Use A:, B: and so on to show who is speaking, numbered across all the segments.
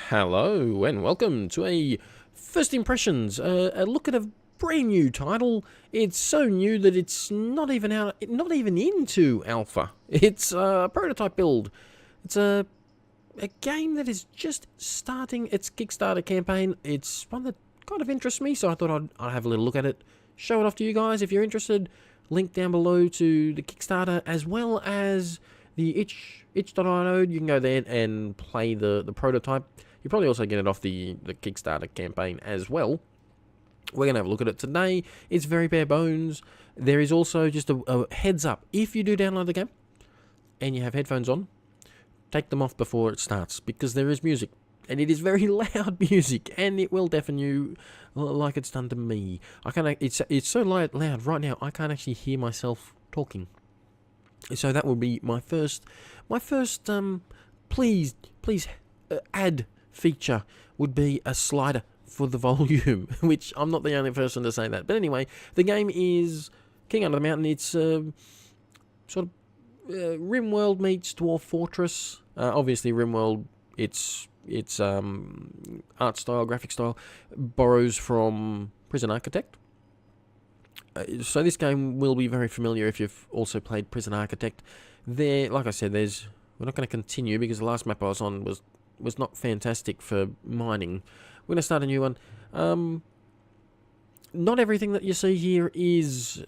A: Hello and welcome to a First Impressions, a look at a brand new title. It's so new that it's not even out, not even into alpha. It's a prototype build. It's a game that is just starting its Kickstarter campaign. It's one that kind of interests me, so I thought I'd have a little look at it, show it off to you guys if you're interested. Link down below to the Kickstarter as well as the itch.io. You can go there and play the prototype. You probably also get it off the Kickstarter campaign as well. We're going to have a look at it today. It's very bare bones. There is also just a heads up. If you do download the game and you have headphones on, take them off before it starts, because there is music. And it is very loud music, and it will deafen you like it's done to me. It's so loud right now, I can't actually hear myself talking. So that will be my first please add feature would be a slider for the volume, which I'm not the only person to say that. But anyway, the game is King Under the Mountain. It's sort of RimWorld meets Dwarf Fortress. Obviously, RimWorld, its art style, graphic style, borrows from Prison Architect. So this game will be very familiar if you've also played Prison Architect. There, like I said, we're not going to continue because the last map I was on was not fantastic for mining. We're going to start a new one. Not everything that you see here is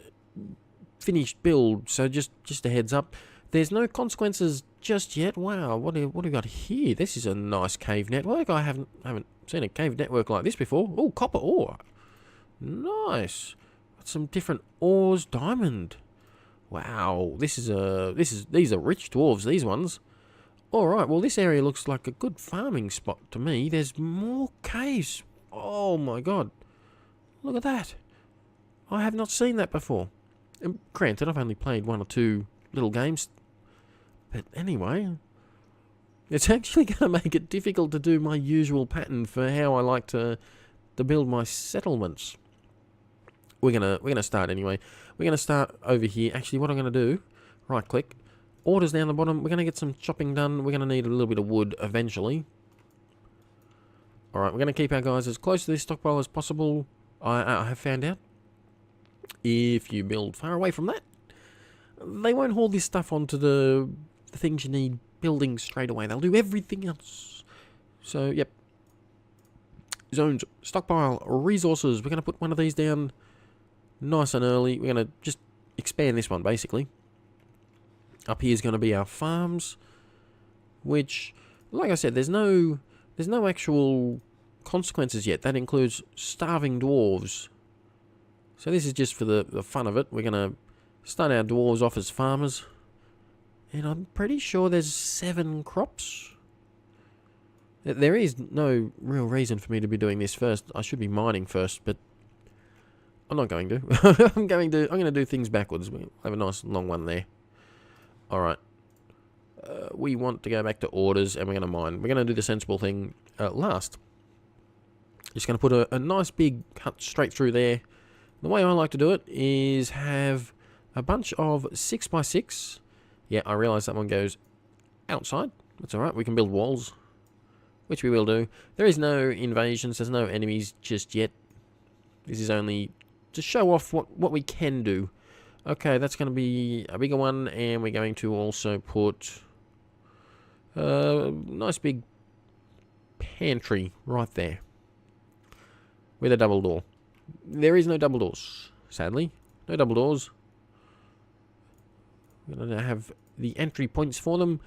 A: finished build, so just a heads up. There's no consequences just yet. Wow, what do we got here? This is a nice cave network. I haven't seen a cave network like this before. Oh, copper ore. Nice. Got some different ores. Diamond. Wow, these are rich dwarves, these ones. Alright, well this area looks like a good farming spot to me. There's more caves. Oh my god. Look at that. I have not seen that before. And granted, I've only played one or two little games. But anyway, it's actually going to make it difficult to do my usual pattern for how I like to build my settlements. We're gonna start anyway. We're gonna start over here. Actually, what I'm gonna do, right click, orders down the bottom. We're gonna get some chopping done. We're gonna need a little bit of wood eventually. All right, we're gonna keep our guys as close to this stockpile as possible. I have found out if you build far away from that, they won't haul this stuff onto the things you need building straight away. They'll do everything else. So yep. Zones, stockpile, resources. We're gonna put one of these down nice and early. We're going to just expand this one, basically. Up here is going to be our farms, which, like I said, there's no actual consequences yet. That includes starving dwarves. So this is just for the fun of it. We're going to start our dwarves off as farmers. And I'm pretty sure there's 7 crops. There is no real reason for me to be doing this first. I should be mining first, but I'm not going to. I'm going to do things backwards. We'll have a nice long one there. All right. We want to go back to orders, and we're going to mine. We're going to do the sensible thing last. Just going to put a nice big cut straight through there. The way I like to do it is have a bunch of 6x6. Yeah, I realise that one goes outside. That's all right. We can build walls, which we will do. There is no invasions. There's no enemies just yet. This is only to show off what we can do. Okay, that's going to be a bigger one, and we're going to also put a nice big pantry right there with a double door. There is no double doors, sadly. No double doors. We're going to have the entry points for them.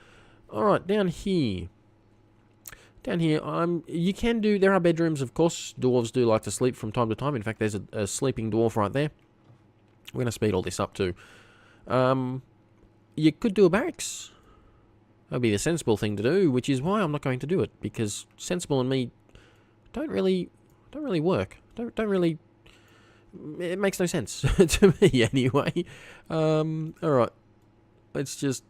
A: Alright, down here. You can do, there are bedrooms, of course. Dwarves do like to sleep from time to time. In fact, there's a sleeping dwarf right there. We're going to speed all this up too. You could do a barracks. That would be the sensible thing to do, which is why I'm not going to do it, because sensible and me don't really work. Don't really, it makes no sense to me anyway. Alright, let's just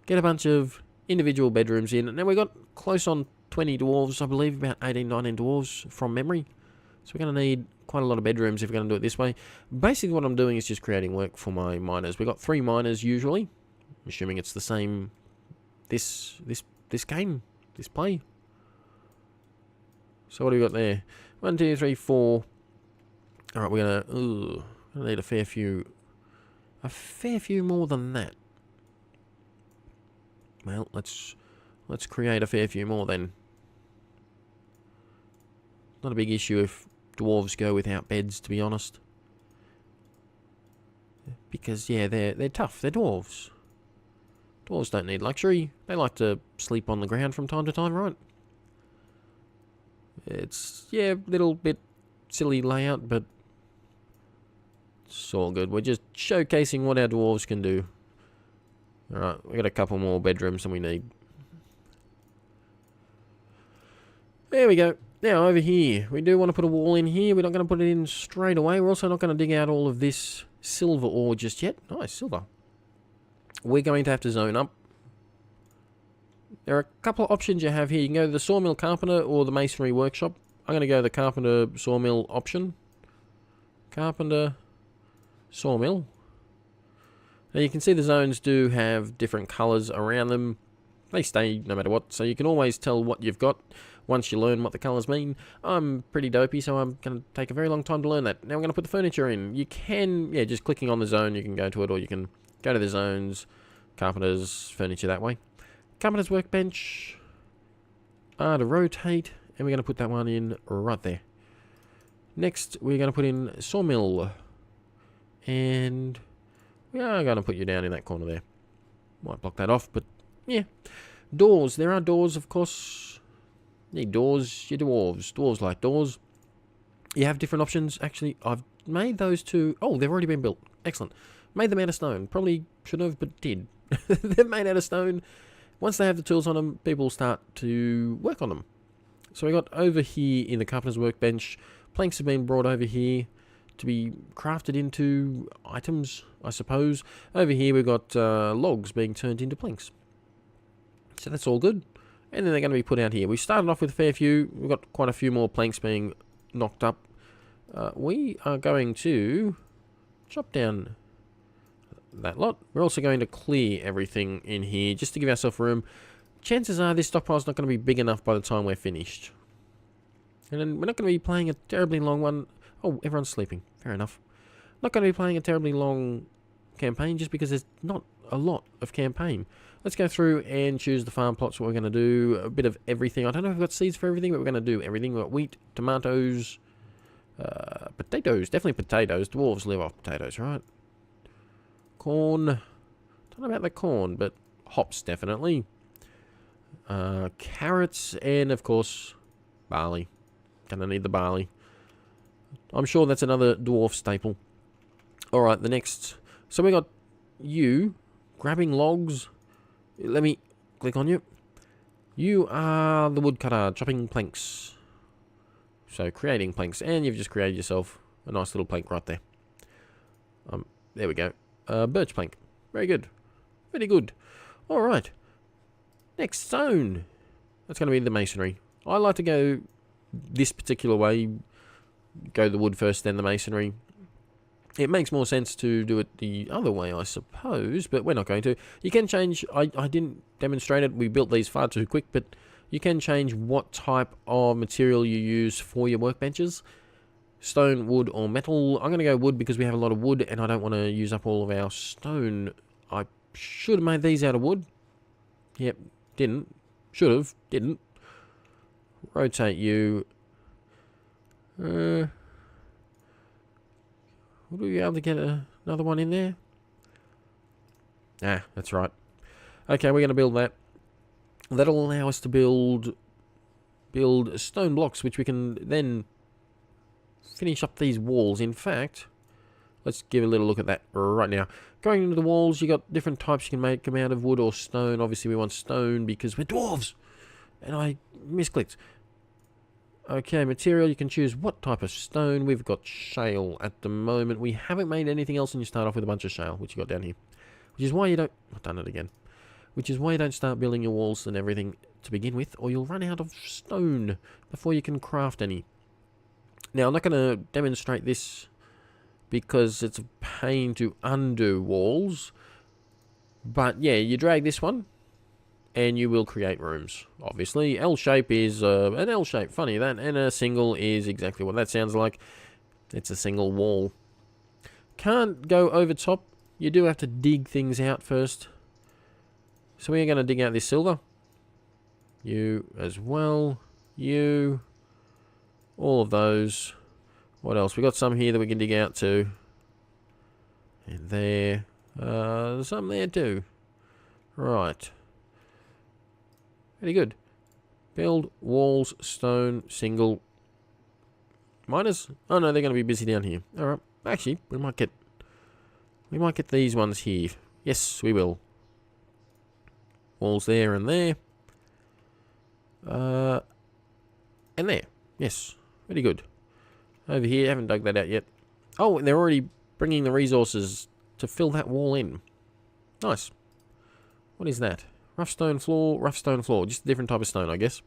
A: get a bunch of individual bedrooms in. Now we've got close on 20 dwarves, I believe, about 18, 19 dwarves from memory. So we're going to need quite a lot of bedrooms if we're going to do it this way. Basically what I'm doing is just creating work for my miners. We've got 3 miners usually. I'm assuming it's the same this game, this play. So what do we got there? 1, 2, 3, 4. All right, we're gonna need a fair few more than that. Well, let's create a fair few more then. Not a big issue if dwarves go without beds, to be honest. Because yeah, they're tough. They're dwarves. Dwarves don't need luxury. They like to sleep on the ground from time to time, right? It's, yeah, a little bit silly layout, but it's all good. We're just showcasing what our dwarves can do. Alright, we got a couple more bedrooms than we need. There we go. Now, over here, we do want to put a wall in here. We're not going to put it in straight away. We're also not going to dig out all of this silver ore just yet. Nice, silver. We're going to have to zone up. There are a couple of options you have here. You can go to the sawmill carpenter or the masonry workshop. I'm going to go the carpenter sawmill option. Carpenter sawmill. Now you can see the zones do have different colours around them. They stay no matter what, so you can always tell what you've got once you learn what the colours mean. I'm pretty dopey, so I'm going to take a very long time to learn that. Now I'm going to put the furniture in. You can, yeah, just clicking on the zone, you can go to it, or you can go to the zones, carpenter's furniture that way. Carpenter's workbench, to rotate, and we're going to put that one in right there. Next, we're going to put in sawmill, and we are going to put you down in that corner there. Might block that off, but yeah. Doors. There are doors, of course. Need doors. You're dwarves. Dwarves like doors. You have different options. Actually, I've made those two. Oh, they've already been built. Excellent. Made them out of stone. Probably should have, but did. They're made out of stone. Once they have the tools on them, people start to work on them. So we got over here in the carpenter's workbench, planks have been brought over here to be crafted into items, I suppose. Over here we've got logs being turned into planks. So that's all good. And then they're going to be put out here. We started off with a fair few. We've got quite a few more planks being knocked up. We are going to chop down that lot. We're also going to clear everything in here just to give ourselves room. Chances are this stockpile is not going to be big enough by the time we're finished. And then we're not going to be playing a terribly long one. Oh, everyone's sleeping. Fair enough. Not going to be playing a terribly long campaign just because there's not a lot of campaign. Let's go through and choose the farm plots, what we're going to do. A bit of everything. I don't know if we've got seeds for everything, but we're going to do everything. We've got wheat, tomatoes, potatoes. Definitely potatoes. Dwarves live off potatoes, right? Corn. Don't know about the corn, but hops definitely. Carrots, and of course, barley. Gonna need the barley. I'm sure that's another dwarf staple. Alright, the next. So we got you grabbing logs. Let me click on you. You are the woodcutter, chopping planks. So creating planks, and you've just created yourself a nice little plank right there. There we go. Birch plank. Very good. Very good. Alright. Next zone. That's going to be the masonry. I like to go this particular way. Go the wood first, then the masonry. It makes more sense to do it the other way, I suppose, but we're not going to. You can change, I didn't demonstrate it, we built these far too quick, but you can change what type of material you use for your workbenches. Stone, wood, or metal. I'm going to go wood because we have a lot of wood, and I don't want to use up all of our stone. I should have made these out of wood. Yep, didn't. Should have, didn't. Rotate you. Would we be able to get another one in there? Ah, that's right. Okay, we're going to build that. That'll allow us to build stone blocks, which we can then finish up these walls. In fact, let's give a little look at that right now. Going into the walls, you got different types you can make them out of, wood or stone. Obviously, we want stone because we're dwarves. And I misclicked. Okay, material, you can choose what type of stone. We've got shale at the moment. We haven't made anything else, and you start off with a bunch of shale, which you got down here. Which is why you don't... I've done it again. Which is why you don't start building your walls and everything to begin with, or you'll run out of stone before you can craft any. Now, I'm not going to demonstrate this because it's a pain to undo walls. But, yeah, you drag this one, and you will create rooms. Obviously, L shape is an L shape. Funny that. And a single is exactly what that sounds like. It's a single wall. Can't go over top. You do have to dig things out first. So we're going to dig out this silver. You as well. You. All of those. What else? We got some here that we can dig out too. And there. Some there too. Right. Very good. Build walls, stone, single. Miners? Oh no, they're going to be busy down here. Alright. Actually, we might get these ones here. Yes, we will. Walls there and there. And there. Yes. Very good. Over here, haven't dug that out yet. Oh, they're already bringing the resources to fill that wall in. Nice. What is that? Rough stone floor, rough stone floor. Just a different type of stone, I guess.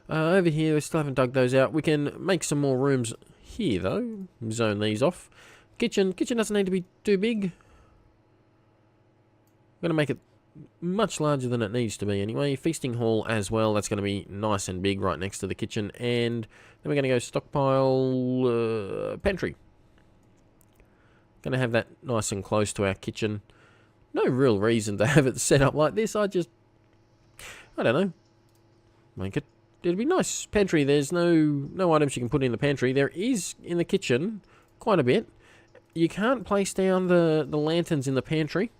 A: Over here, we still haven't dug those out. We can make some more rooms here, though. Zone these off. Kitchen. Kitchen doesn't need to be too big. I'm going to make it much larger than it needs to be anyway. Feasting hall as well. That's going to be nice and big right next to the kitchen. And then we're going to go stockpile pantry. Going to have that nice and close to our kitchen. No real reason to have it set up like this. I don't know. Make it. It'd be nice. Pantry. There's no items you can put in the pantry. There is in the kitchen quite a bit. You can't place down the lanterns in the pantry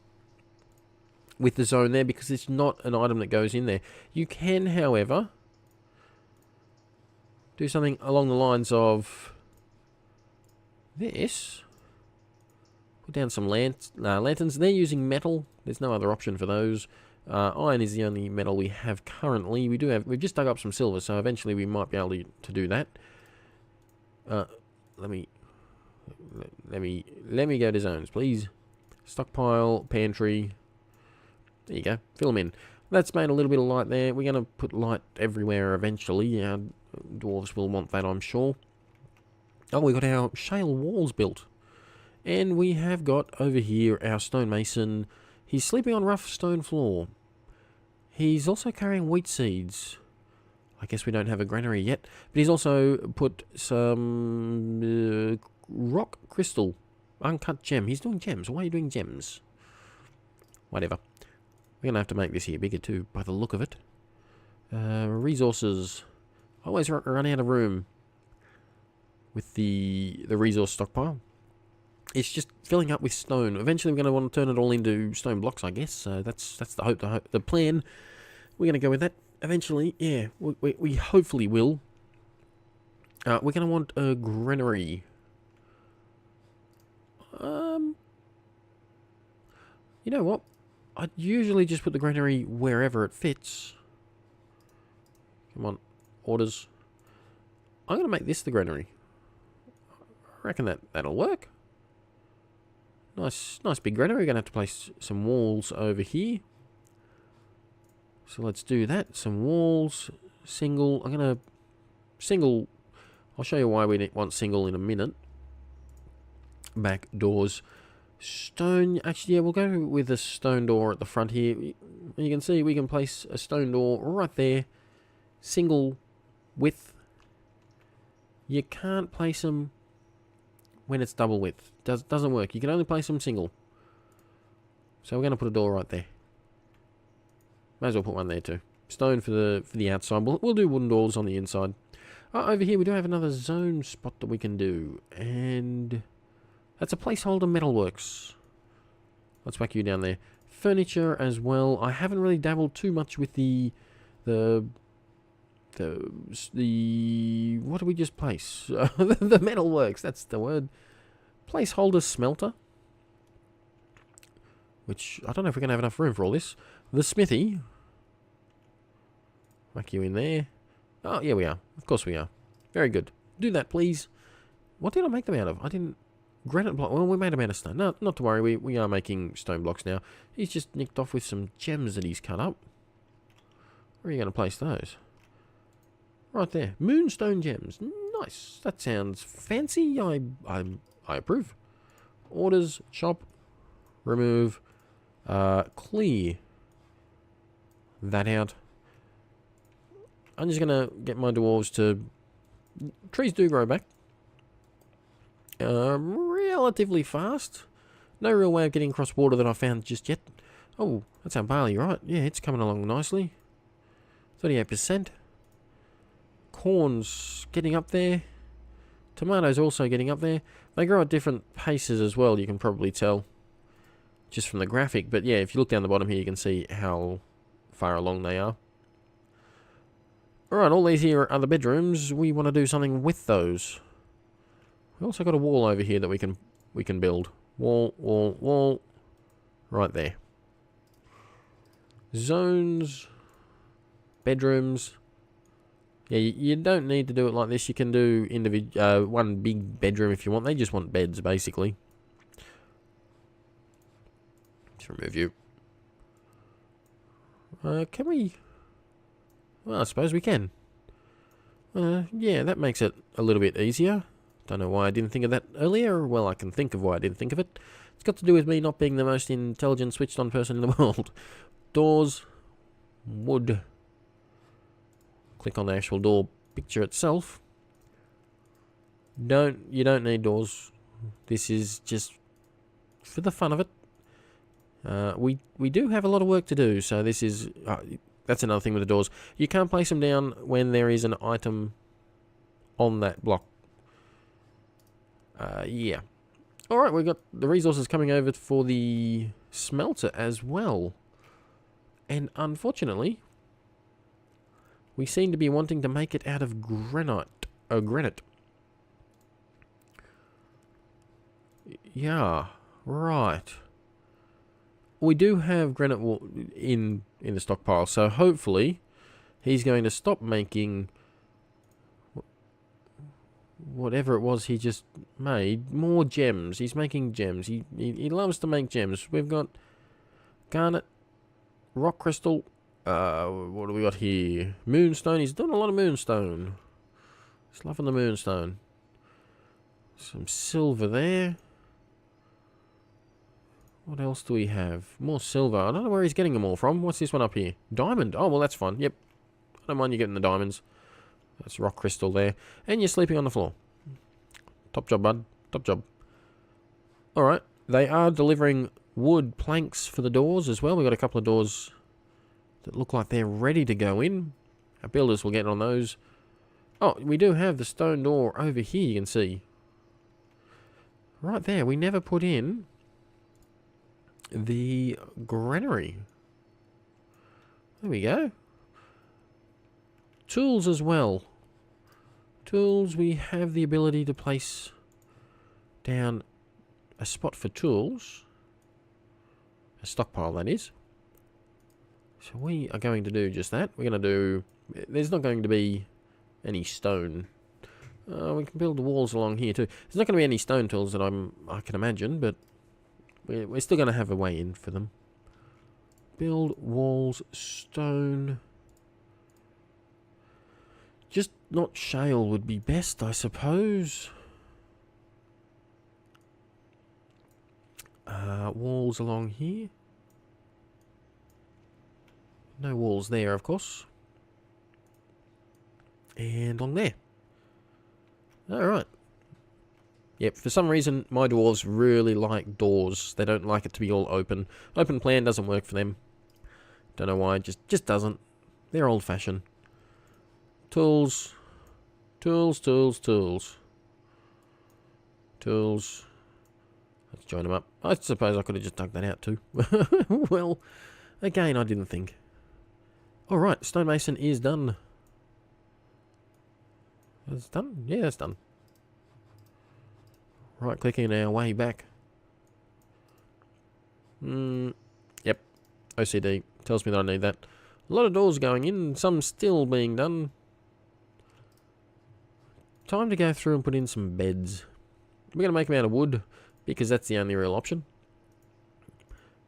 A: with the zone there because it's not an item that goes in there. You can, however, do something along the lines of this. Put down some lanterns. They're using metal. There's no other option for those. Iron is the only metal we have currently. We've just dug up some silver, so eventually we might be able to do that. Let me go to zones, please. Stockpile, pantry. There you go. Fill them in. That's made a little bit of light there. We're going to put light everywhere eventually. Our dwarves will want that, I'm sure. Oh, we got our shale walls built. And we have got over here our stonemason. He's sleeping on rough stone floor. He's also carrying wheat seeds. I guess we don't have a granary yet. But he's also put some rock crystal. Uncut gem. He's doing gems. Why are you doing gems? Whatever. We're going to have to make this here bigger too, by the look of it. Resources. I always run out of room with the resource stockpile. It's just filling up with stone. Eventually we're going to want to turn it all into stone blocks, I guess. So that's the hope, the plan. We're going to go with that. Eventually, yeah, we hopefully will. We're going to want a granary. You know what? I'd usually just put the granary wherever it fits. Come on, orders. I'm going to make this the granary. I reckon that'll work. Nice big granary. We're going to have to place some walls over here. So let's do that. Some walls. Single. I'm going to... Single. I'll show you why we want single in a minute. Back doors. Stone. Actually, yeah, we'll go with a stone door at the front here. You can see we can place a stone door right there. Single width. You can't place them when it's double width. Doesn't work. You can only place them single. So we're going to put a door right there. May as well put one there too. Stone for the outside. We'll do wooden doors on the inside. Over here we do have another zone spot that we can do. And that's a placeholder metalworks. Let's whack you down there. Furniture as well. I haven't really dabbled too much with the what do we just place? The metalworks, that's the word. Placeholder smelter. Which, I don't know if we're going to have enough room for all this. The smithy. Whack you in there. Oh, yeah, we are. Of course we are. Very good. Do that, please. What did I make them out of? I didn't... Granite block. Well, we made them out of stone. No, not to worry. We are making stone blocks now. He's just nicked off with some gems that he's cut up. Where are you going to place those? Right there. Moonstone gems. Nice. That sounds fancy. I approve. Orders. Chop. Remove. Clear. that out. I'm just going to get my dwarves to... Trees do grow back. Relatively fast. No real way of getting across water that I found just yet. Oh, that's our barley, right? Yeah, it's coming along nicely. 38%. Corn's getting up there. Tomatoes also getting up there. They grow at different paces as well, you can probably tell. Just from the graphic. But yeah, if you look down the bottom here, you can see how far along they are. Alright, all these here are the bedrooms. We want to do something with those. We also got a wall over here that we can build. Wall, wall, wall. Right there. Zones. Bedrooms. Yeah, you don't need to do it like this. You can do one big bedroom if you want. They just want beds, basically. Let's remove you. Can we... Well, I suppose we can. Yeah, that makes it a little bit easier. Don't know why I didn't think of that earlier. Well, I can think of why I didn't think of it. It's got to do with me not being the most intelligent, switched-on person in the world. Doors. Wood. Click on the actual door picture itself. You don't need doors. This is just for the fun of it. We do have a lot of work to do, so this is... that's another thing with the doors. You can't place them down when there is an item on that block. Yeah. Alright, we've got the resources coming over for the smelter as well. And unfortunately, we seem to be wanting to make it out of granite. Oh, granite. Yeah, right. We do have granite in the stockpile, so hopefully he's going to stop making whatever it was he just made. More gems. He's making gems. He loves to make gems. We've got garnet, rock crystal. What do we got here? Moonstone. He's done a lot of moonstone. He's loving the moonstone. Some silver there. What else do we have? More silver. I don't know where he's getting them all from. What's this one up here? Diamond. Oh, well, that's fine. Yep. I don't mind you getting the diamonds. That's rock crystal there. And you're sleeping on the floor. Top job, bud. Top job. Alright. They are delivering wood planks for the doors as well. We've got a couple of doors that look like they're ready to go in. Our builders will get on those. Oh, we do have the stone door over here, you can see. Right there. We never put in the granary. There we go. Tools as well. Tools, we have the ability to place down a spot for tools. A stockpile, that is. So we are going to do just that. We're going to do... There's not going to be any stone. We can build the walls along here too. There's not going to be any stone tools that I can imagine, but we're still going to have a way in for them. Build walls, stone. Just not shale would be best, I suppose. Walls along here. No walls there, of course. And along there. Alright. Yep, for some reason, my dwarves really like doors. They don't like it to be all open. Open plan doesn't work for them. Don't know why, just doesn't. They're old-fashioned. Tools. Tools, tools, tools. Tools. Let's join them up. I suppose I could have just dug that out too. Well, again, I didn't think. Alright, stonemason is done. It's done? Yeah, it's done. Right, clicking our way back. Yep. OCD. Tells me that I need that. A lot of doors going in, some still being done. Time to go through and put in some beds. We're going to make them out of wood, because that's the only real option.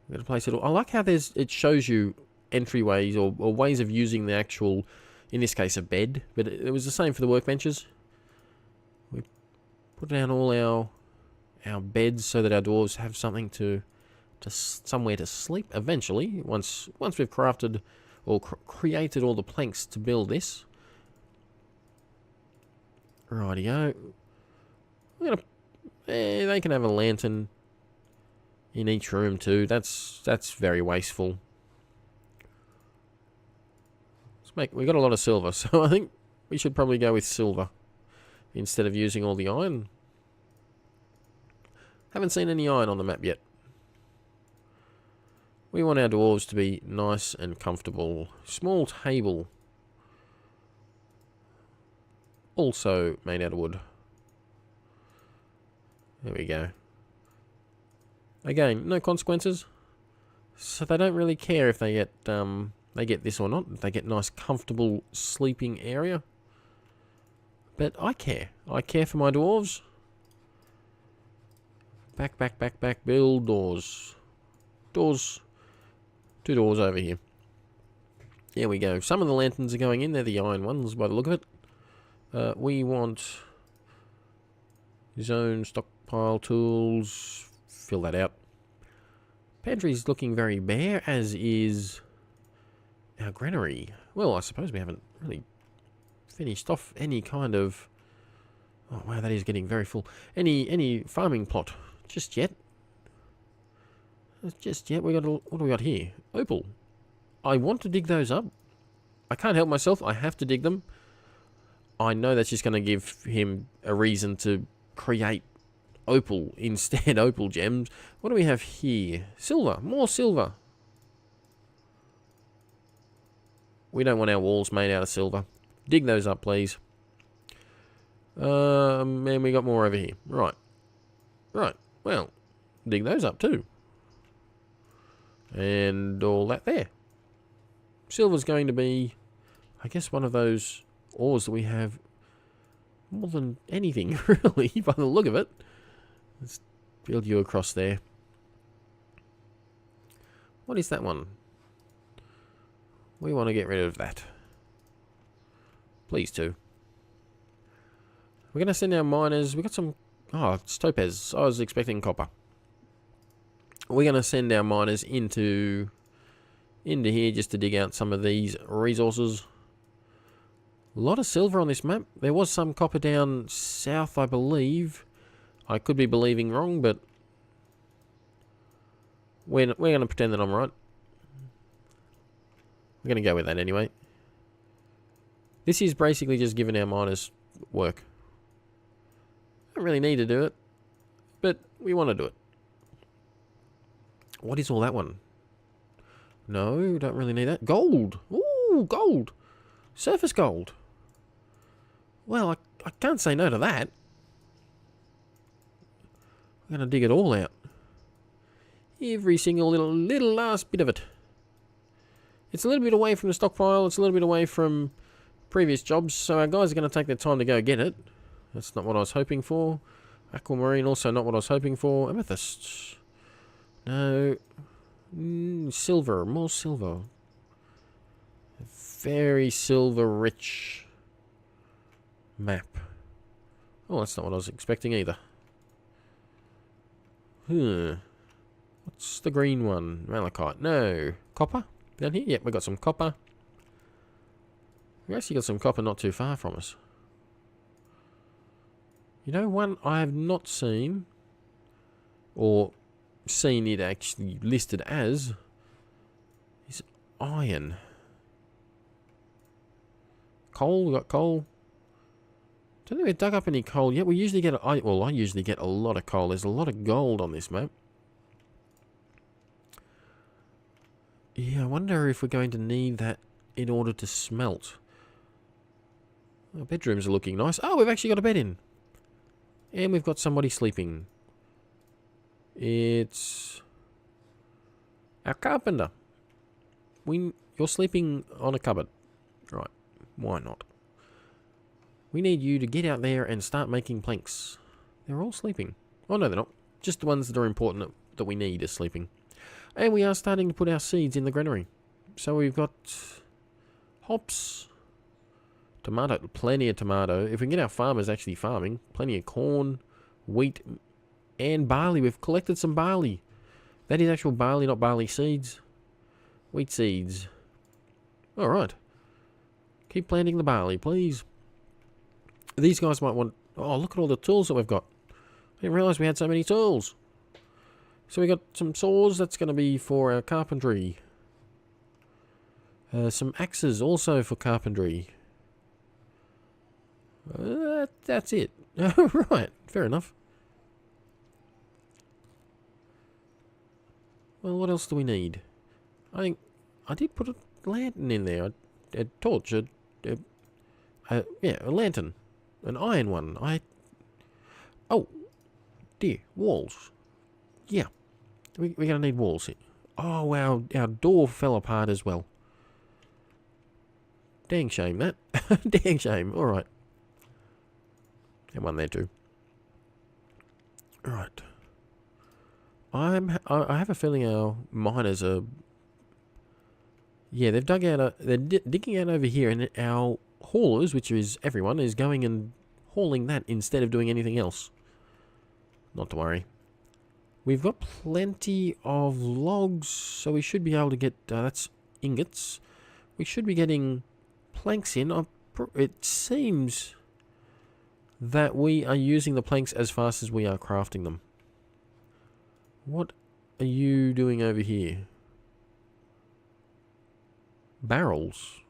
A: We're going to place it all. I like how it shows you entryways or ways of using the actual, in this case, a bed. But it was the same for the workbenches. We put down all our beds so that our dwarves have something to somewhere to sleep eventually. Once we've crafted or created all the planks to build this. Rightio. We're gonna, they can have a lantern in each room too. That's very wasteful. We got a lot of silver, so I think we should probably go with silver instead of using all the iron. Haven't seen any iron on the map yet. We want our dwarves to be nice and comfortable. Small table. Also made out of wood. There we go. Again, no consequences. So they don't really care if they get this or not. If they get nice, comfortable sleeping area. But I care. I care for my dwarves. Back, back, back, back. Build doors. Doors. 2 doors over here. There we go. Some of the lanterns are going in. They're the iron ones by the look of it. We want zone, stockpile, tools. Fill that out. Pantry's looking very bare, as is our granary. Well, I suppose we haven't really finished off any kind of... Oh, wow, that is getting very full. Any farming plot just yet. Just yet. What do we got here? Opal. I want to dig those up. I can't help myself. I have to dig them. I know that's just going to give him a reason to create opal instead. Opal gems. What do we have here? Silver. More silver. We don't want our walls made out of silver. Dig those up, please. And we got more over here. Right. Right. Well, dig those up too. And all that there. Silver's going to be, I guess, one of those ores that we have more than anything, really, by the look of it. Let's build you across there. What is that one? We want to get rid of that. Please do. We're going to send our miners. We got some... Oh, it's topaz. I was expecting copper. We're going to send our miners into here just to dig out some of these resources. A lot of silver on this map. There was some copper down south, I believe. I could be believing wrong, but we're going to pretend that I'm right. We're going to go with that anyway. This is basically just giving our miners work. Don't really need to do it, but we want to do it. What is all that one? No, don't really need that. Gold! Ooh, gold! Surface gold. Well, I can't say no to that. I'm going to dig it all out. Every single little last bit of it. It's a little bit away from the stockpile. It's a little bit away from previous jobs. So our guys are going to take their time to go get it. That's not what I was hoping for. Aquamarine, also not what I was hoping for. Amethyst. No. Silver. More silver. Very silver-rich map. Oh, that's not what I was expecting either. What's the green one? Malachite. No. Copper? Down here? Yep, we got some copper. We actually got some copper not too far from us. You know, one I have not seen, or seen it actually listed as, is iron. Coal, we got coal. Don't think we dug up any coal yet. We usually get, I usually get a lot of coal. There's a lot of gold on this map. Yeah, I wonder if we're going to need that in order to smelt. Our bedrooms are looking nice. Oh, we've actually got a bed in. And we've got somebody sleeping. It's our carpenter. You're sleeping on a cupboard. Right. Why not? We need you to get out there and start making planks. They're all sleeping. Oh, no, they're not. Just the ones that are important that we need are sleeping. And we are starting to put our seeds in the granary. So we've got hops, tomato, plenty of tomato. If we can get our farmers actually farming, plenty of corn, wheat, and barley. We've collected some barley. That is actual barley, not barley seeds. Wheat seeds. Alright. Keep planting the barley, please. These guys might want... Oh, look at all the tools that we've got. I didn't realise we had so many tools. So we got some saws. That's going to be for our carpentry. Some axes also for carpentry. That's it. Right, fair enough. Well, what else do we need? I think I did put a lantern in there. A torch. Yeah, a lantern. An iron one. Oh, dear. Walls. Yeah. We're going to need walls here. Oh, our door fell apart as well. Dang shame, that. Dang shame. Alright. And one there too. Alright. I have a feeling our miners are... Yeah, they've dug out they're digging out over here, and our haulers, which is everyone, is going and hauling that instead of doing anything else. Not to worry. We've got plenty of logs, so we should be able to get... that's ingots. We should be getting planks in. It seems that we are using the planks as fast as we are crafting them. What are you doing over here? Barrels.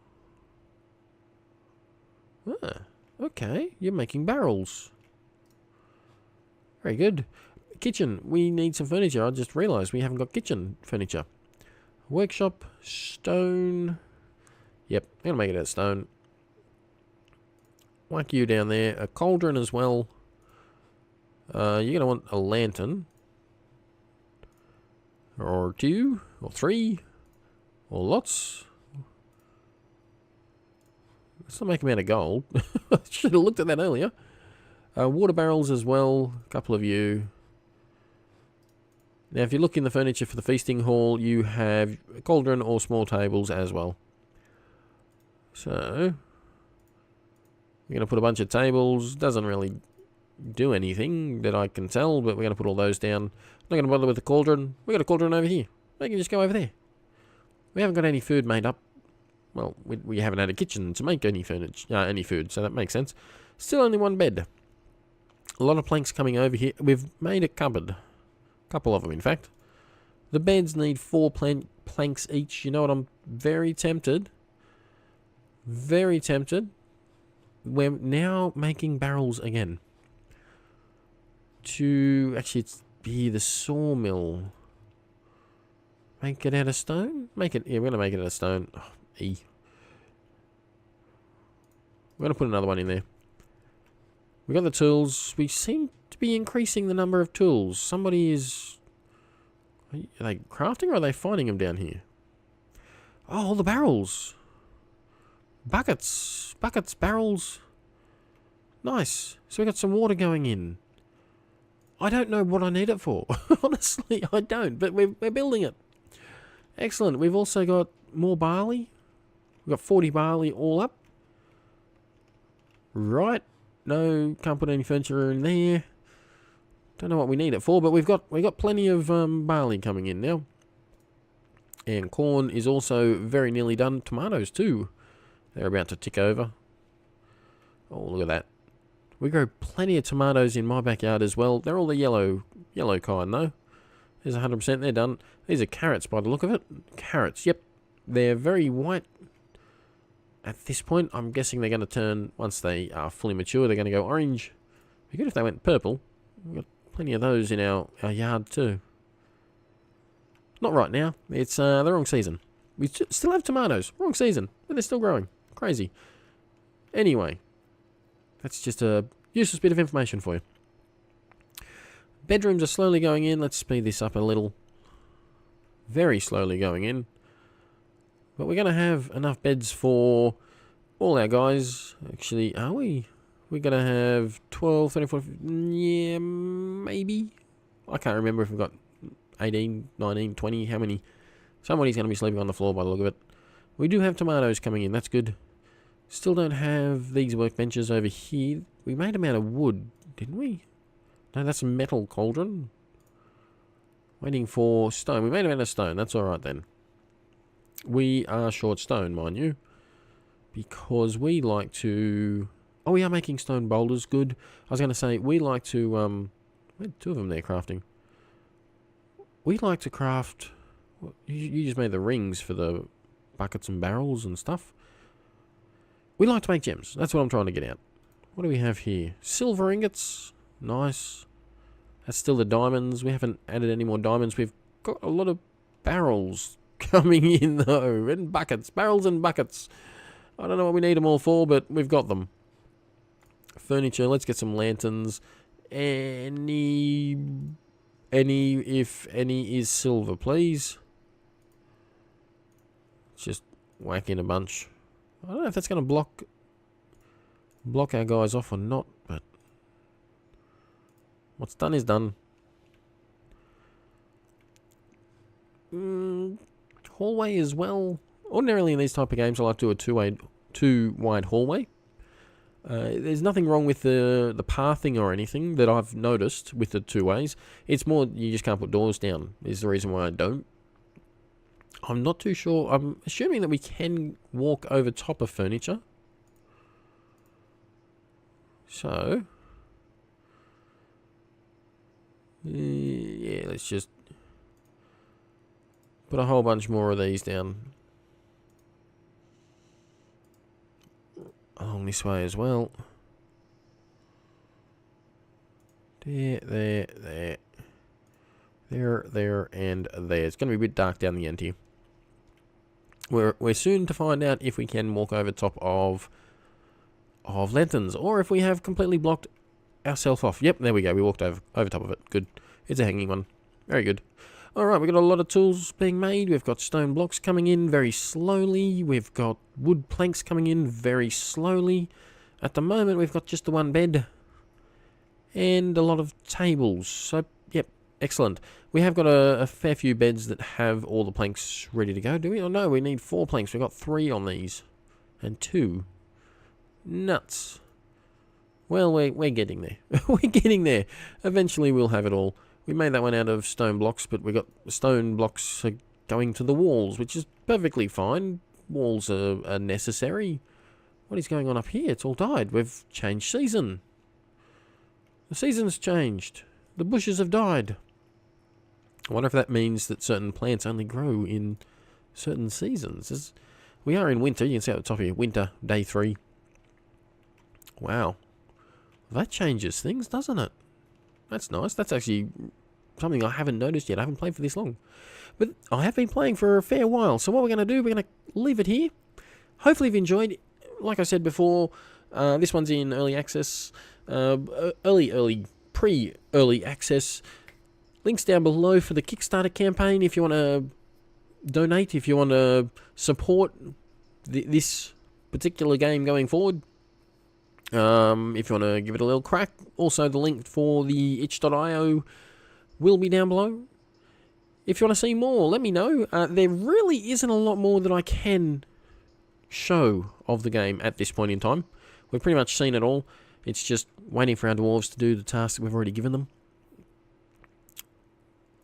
A: Ah, okay. You're making barrels. Very good. Kitchen. We need some furniture. I just realised we haven't got kitchen furniture. Workshop. Stone. Yep, I'm going to make it out of stone. Whack you down there. A cauldron as well. You're going to want a lantern. Or 2. Or 3. Or lots. Let's not make them out of gold. I should have looked at that earlier. Water barrels as well. A couple of you. Now, if you look in the furniture for the feasting hall, you have a cauldron or small tables as well. So, we're going to put a bunch of tables. Doesn't really do anything that I can tell, but we're going to put all those down. Not going to bother with the cauldron. We've got a cauldron over here. We can just go over there. We haven't got any food made up. Well, we haven't had a kitchen to make any furniture, any food, so that makes sense. Still only one bed. A lot of planks coming over here. We've made a cupboard. A couple of them, in fact. The beds need 4 planks each. You know what? I'm very tempted. Very tempted. We're now making barrels again. Actually, it's be the sawmill. Make it out of stone? Yeah, we're going to make it out of stone. Oh, E. We're going to put another one in there. We got the tools. We seem to be increasing the number of tools. Somebody is... Are they crafting or are they finding them down here? Oh, all the barrels. Buckets, barrels. Nice. So we got some water going in. I don't know what I need it for. Honestly, I don't. But we're building it. Excellent. We've also got more barley. We've got 40 barley all up. Right. No, can't put any furniture in there. Don't know what we need it for, but we've got plenty of barley coming in now. And corn is also very nearly done. Tomatoes too. They're about to tick over. Oh, look at that. We grow plenty of tomatoes in my backyard as well. They're all the yellow kind though. There's 100%. They're done. These are carrots by the look of it. Carrots, yep. They're very white. At this point, I'm guessing they're going to turn, once they are fully mature, they're going to go orange. It'd be good if they went purple. We've got plenty of those in our yard too. Not right now. It's the wrong season. We still have tomatoes. Wrong season. But they're still growing. Crazy. Anyway. That's just a useless bit of information for you. Bedrooms are slowly going in. Let's speed this up a little. Very slowly going in. But we're going to have enough beds for all our guys. Actually, are we? We're going to have 12, 34... Yeah, maybe. I can't remember if we've got 18, 19, 20. How many? Somebody's going to be sleeping on the floor by the look of it. We do have tomatoes coming in. That's good. Still don't have these workbenches over here. We made them out of wood, didn't we? No, that's a metal cauldron. Waiting for stone. We made them out of stone. That's alright then. We are short stone, mind you, because we like to... Oh, we are making stone boulders. Good. I was going to say, we like to... two of them there crafting. We like to craft... You just made the rings for the buckets and barrels and stuff. We like to make gems. That's what I'm trying to get at. What do we have here? Silver ingots. Nice. That's still the diamonds. We haven't added any more diamonds. We've got a lot of barrels coming in, though. And buckets. Barrels and buckets. I don't know what we need them all for, but we've got them. Furniture. Let's get some lanterns. Any, if any, is silver, please. Just whack in a bunch. I don't know if that's going to block our guys off or not, but what's done is done. Hallway as well. Ordinarily in these type of games, I like to do a two wide hallway. There's nothing wrong with the pathing or anything that I've noticed with the two ways. It's more you just can't put doors down is the reason why I don't. I'm not too sure. I'm assuming that we can walk over top of furniture. So, yeah, let's just put a whole bunch more of these down along this way as well. There, and there. It's going to be a bit dark down the end here. We're soon to find out if we can walk over top of lanterns, or if we have completely blocked ourselves off. Yep, there we go. We walked over top of it. Good. It's a hanging one. Very good. Alright, we've got a lot of tools being made. We've got stone blocks coming in very slowly. We've got wood planks coming in very slowly. At the moment, we've got just the one bed and a lot of tables. So, yep, excellent. We have got a fair few beds that have all the planks ready to go, do we? Oh no, we need 4 planks. We've got 3 on these. And 2. Nuts. Well, we're getting there. We're getting there. Eventually we'll have it all. We made that one out of stone blocks, but we got stone blocks going to the walls, which is perfectly fine. Walls are necessary. What is going on up here? It's all died. We've changed season. The season's changed. The bushes have died. I wonder if that means that certain plants only grow in certain seasons. We are in winter. You can see at the top here. Winter, day 3. Wow. That changes things, doesn't it? That's nice. That's actually something I haven't noticed yet. I haven't played for this long. But I have been playing for a fair while. So what we're going to do, we're going to leave it here. Hopefully you've enjoyed. Like I said before, this one's in early access. Pre-early access. Links down below for the Kickstarter campaign if you want to donate, if you want to support this particular game going forward. If you want to give it a little crack. Also, the link for the itch.io will be down below. If you want to see more, let me know. There really isn't a lot more that I can show of the game at this point in time. We've pretty much seen it all. It's just waiting for our dwarves to do the tasks that we've already given them.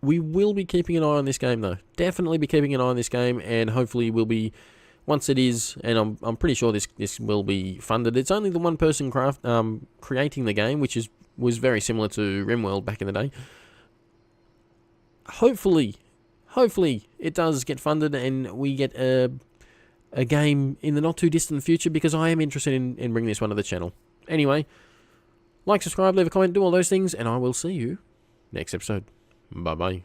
A: We will be keeping an eye on this game, though. Definitely be keeping an eye on this game, and hopefully we'll be... Once it is, and I'm pretty sure this will be funded. It's only the one person creating the game, which was very similar to RimWorld back in the day. Hopefully it does get funded and we get a game in the not too distant future, because I am interested in bringing this one to the channel. Anyway, like, subscribe, leave a comment, do all those things, and I will see you next episode. Bye bye.